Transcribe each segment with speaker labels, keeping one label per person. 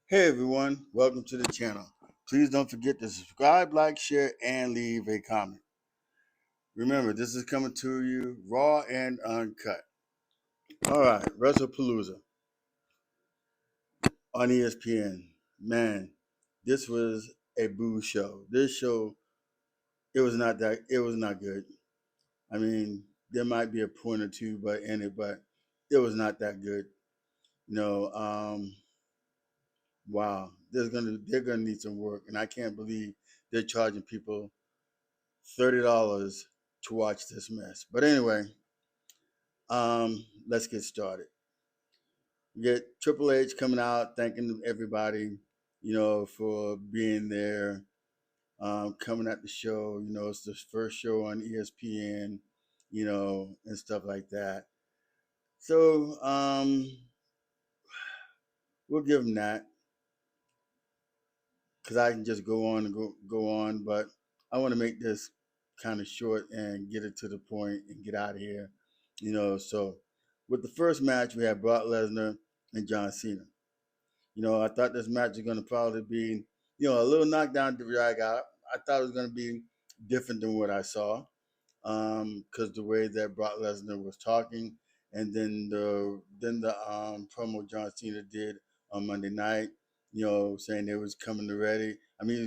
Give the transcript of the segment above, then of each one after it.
Speaker 1: Hey everyone, welcome to the channel. Please don't forget to subscribe, like, share, and leave a comment. Remember, this is coming to you raw and uncut. Alright, Wrestlepalooza on ESPN. Man, this was a boo show. This show, it was not good. I mean, there might be a point or two in it, but it was not that good. You know, wow, they're gonna need some work, and I can't believe they're charging people $30 to watch this mess. But anyway, let's get started. We get Triple H coming out, thanking everybody, for being there, coming at the show. It's the first show on ESPN, and stuff like that. So we'll give him that because I can just go on and go on, but I want to make this kind of short and get it to the point and get out of here. So with the first match, we had Brock Lesnar and John Cena. I thought this match was going to probably be, a little knockdown drag out. I thought it was going to be different than what I saw, because the way that Brock Lesnar was talking, and then the promo John Cena did on Monday night, saying they was coming ready, and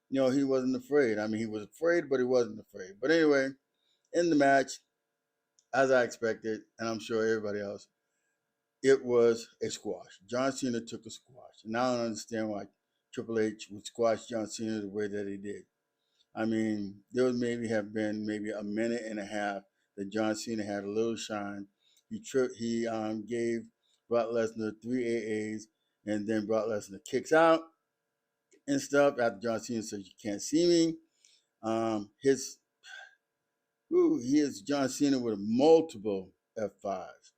Speaker 1: he wasn't afraid. I mean, he was afraid, but he wasn't afraid. But anyway, in the match, as I expected, and I'm sure everybody else, it was a squash. John Cena took a squash, and I don't understand why Triple H would squash John Cena the way that he did. I mean, there would maybe a minute and a half that John Cena had a little shine. He gave Brock Lesnar three AAs, and then Brock Lesnar kicks out and stuff after John Cena says, "You can't see me." His he is John Cena with multiple F5s.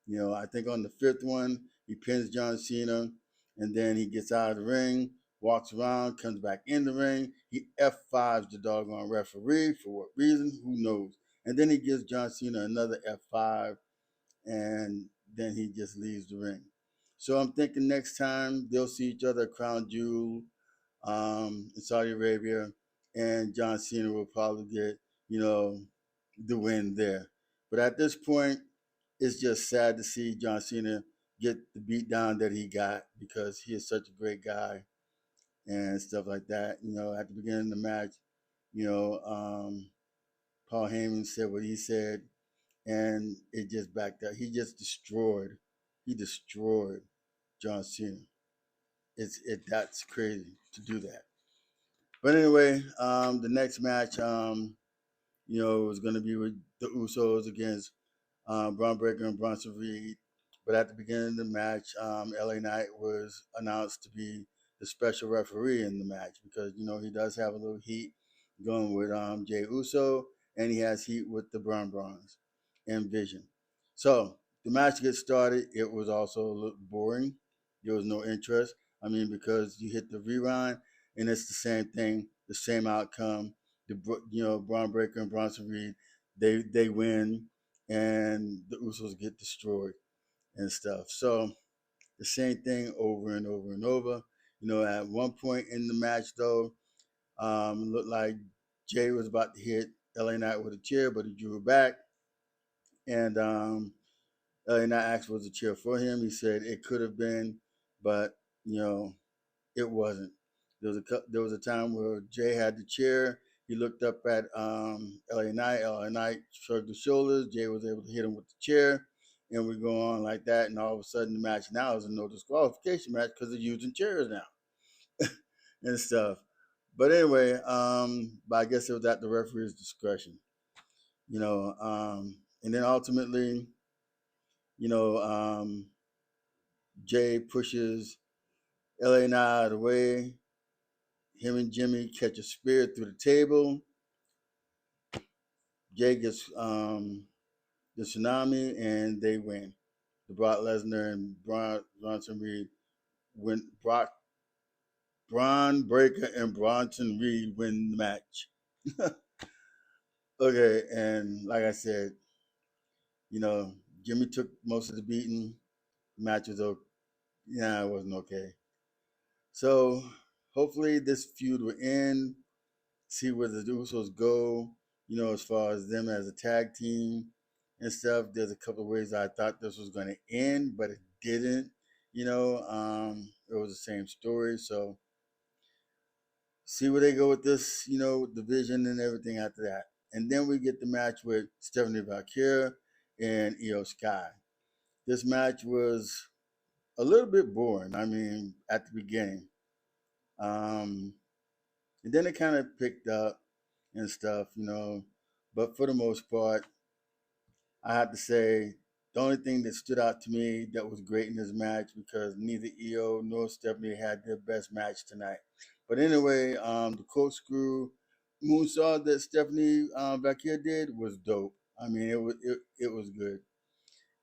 Speaker 1: I think on the fifth one, he pins John Cena, and then he gets out of the ring, walks around, comes back in the ring. He F5s the doggone referee for what reason? Who knows? And then he gives John Cena another F5, and then he just leaves the ring. So I'm thinking next time they'll see each other at Crown Jewel, in Saudi Arabia, and John Cena will probably get, the win there. But at this point, it's just sad to see John Cena get the beat down that he got because he is such a great guy and stuff like that. At the beginning of the match, you know, um, Paul Heyman said what he said, and it just backed up. He destroyed John Cena. That's crazy to do that. But anyway, the next match, was going to be with the Usos against Braun Breaker and Bronson Reed. But at the beginning of the match, LA Knight was announced to be the special referee in the match because, he does have a little heat going with Jey Uso, and he has heat with the Bronze and Vision. So the match gets started. It was also a little boring. There was no interest. I mean, because you hit the rewind, and it's the same thing, the same outcome. Braun Breaker and Bronson Reed, they win, and the Usos get destroyed and stuff. So the same thing over and over and over. At one point in the match, though, it looked like Jay was about to hit LA Knight with a chair, but he drew it back. And LA Knight asked was a chair for him. He said it could have been, but it wasn't. There was a time where Jay had the chair. He looked up at LA Knight. LA Knight shrugged his shoulders. Jay was able to hit him with the chair, and we go on like that. And all of a sudden, the match now is a no disqualification match because they're using chairs now and stuff. But anyway, but I guess it was at the referee's discretion, and then ultimately, you know, um, Jay pushes LA Knight out of the way. Him and Jimmy catch a spear through the table. Jay gets the tsunami, and they win. The Brock Lesnar and Bronson Reed win. Braun Breaker and Bronson Reed win the match. Okay, and like I said, you know, Jimmy took most of the beating. The match was Yeah, it wasn't okay. So hopefully this feud will end. See where the Usos go. You know, as far as them as a tag team and stuff. There's a couple of ways I thought this was going to end, but it didn't. It was the same story. So see where they go with this. Division and everything after that. And then we get the match with Stephenie Vaquer and Io Sky. This match was a little bit boring. I mean, at the beginning. Um, and then it kind of picked up and stuff. But for the most part, I have to say the only thing that stood out to me that was great in this match because neither EO nor Stephanie had their best match tonight. But anyway, the corkscrew moonsault that Stephanie Vaquer did was dope. I mean, it was good.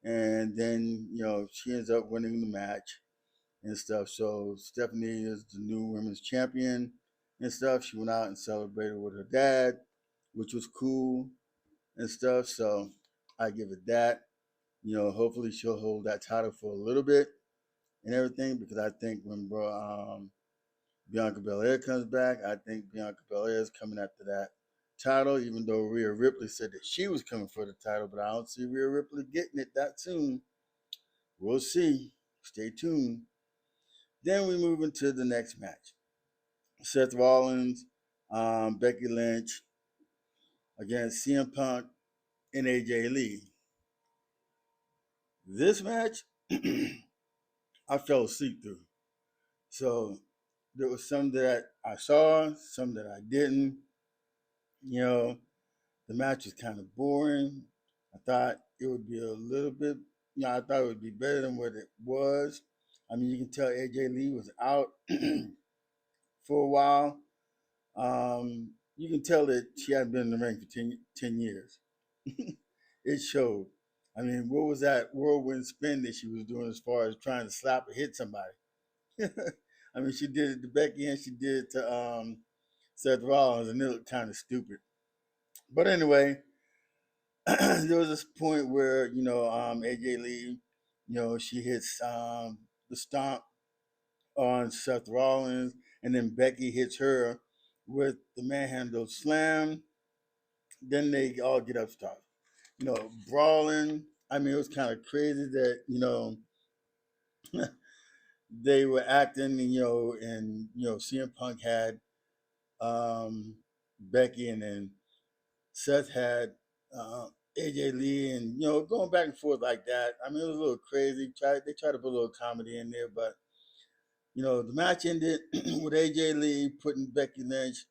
Speaker 1: And then she ends up winning the match and stuff. So Stephanie is the new women's champion and stuff. She went out and celebrated with her dad, which was cool and stuff. So I give it that. Hopefully she'll hold that title for a little bit and everything because I think when Bianca Belair comes back, I think Bianca Belair is coming after that title, even though Rhea Ripley said that she was coming for the title, but I don't see Rhea Ripley getting it that soon. We'll see. Stay tuned. Then we move into the next match. Seth Rollins, Becky Lynch against CM Punk and AJ Lee. This match, I fell asleep through. So there was some that I saw, some that I didn't. You know, the match was kind of boring. I thought it would be a little bit, I thought it would be better than what it was. I mean, you can tell AJ Lee was out for a while. You can tell that she hadn't been in the ring for 10 years. It showed. I mean, what was that whirlwind spin that she was doing as far as trying to slap or hit somebody? I mean, she did it to Becky and she did it to Seth Rollins, and it looked kind of stupid. But anyway, there was this point where AJ Lee, she hits the stomp on Seth Rollins, and then Becky hits her with the manhandle slam. Then they all get up, start brawling. I mean, it was kind of crazy that they were acting, and CM Punk had Becky, and then Seth had AJ Lee, and going back and forth like that. I mean, it was a little crazy. They tried to put a little comedy in there, but the match ended with AJ Lee putting Becky Lynch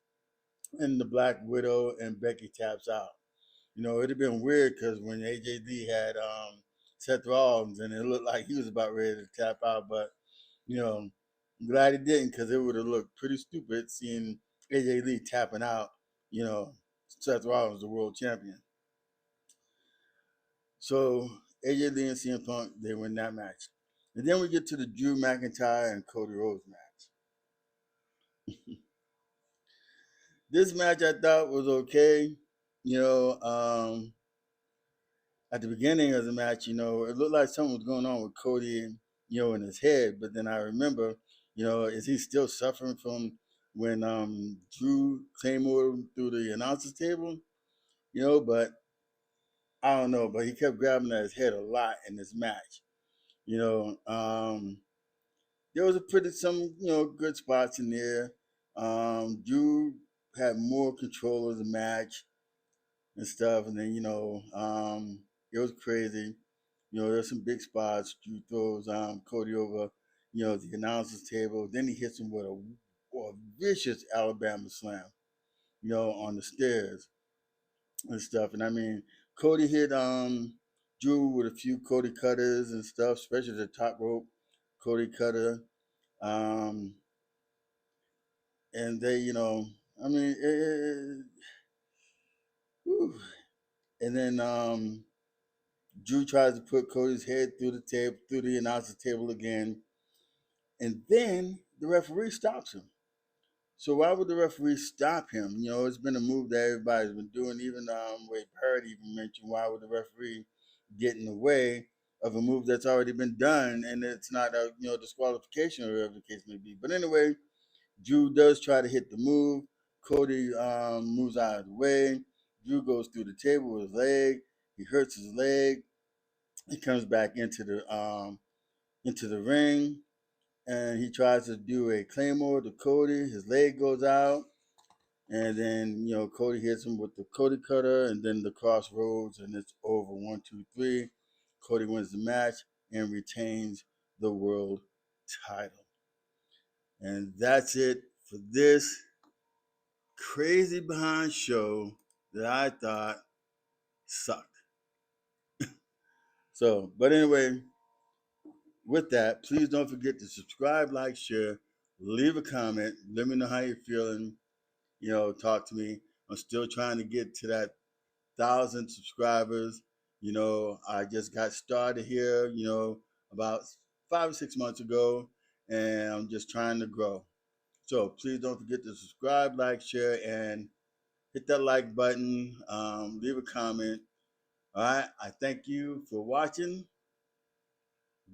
Speaker 1: in the Black Widow, and Becky taps out. It'd have been weird because when AJ Lee had Seth Rollins, and it looked like he was about ready to tap out, but I'm glad he didn't because it would have looked pretty stupid seeing AJ Lee tapping out. You know, Seth Rollins, the world champion. So AJ Lee and CM Punk, they win that match. And then we get to the Drew McIntyre and Cody Rhodes match. This match I thought was okay. You know, um, at the beginning of the match, it looked like something was going on with Cody, in his head. But then I remember, is he still suffering from when Drew came over through the announcer's table? But I don't know. But he kept grabbing at his head a lot in this match. You know, there was some good spots in there. Drew had more control of the match and stuff, and then it was crazy. There's some big spots. Drew throws Cody over, the announcer's table. Then he hits him with a vicious Alabama slam, on the stairs and stuff. And I mean, Cody hit Drew with a few Cody cutters and stuff, especially the top rope Cody cutter. Um, and they, I mean, whew. And then Drew tries to put Cody's head through the table, through the announcer table again, and then the referee stops him. So why would the referee stop him? It's been a move that everybody's been doing. Even Wade Parrott even mentioned, why would the referee get in the way of a move that's already been done, and it's not a disqualification or whatever the case may be. But anyway, Drew does try to hit the move. Cody moves out of the way. Drew goes through the table with his leg. He hurts his leg. He comes back into the ring, and he tries to do a claymore to Cody. His leg goes out, and then Cody hits him with the Cody cutter, and then the crossroads, and it's over. 1, 2, 3. Cody wins the match and retains the world title. And that's it for this crazy behind show that I thought sucked. So, but anyway, with that, please don't forget to subscribe, like, share, leave a comment. Let me know how you're feeling. Talk to me. I'm still trying to get to that 1,000 subscribers. I just got started here, about 5 or 6 months ago, and I'm just trying to grow. So please don't forget to subscribe, like, share, and hit that like button. Leave a comment. All right. I thank you for watching.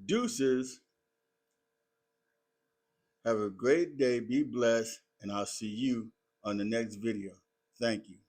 Speaker 1: Deuces. Have a great day. Be blessed. And I'll see you on the next video. Thank you.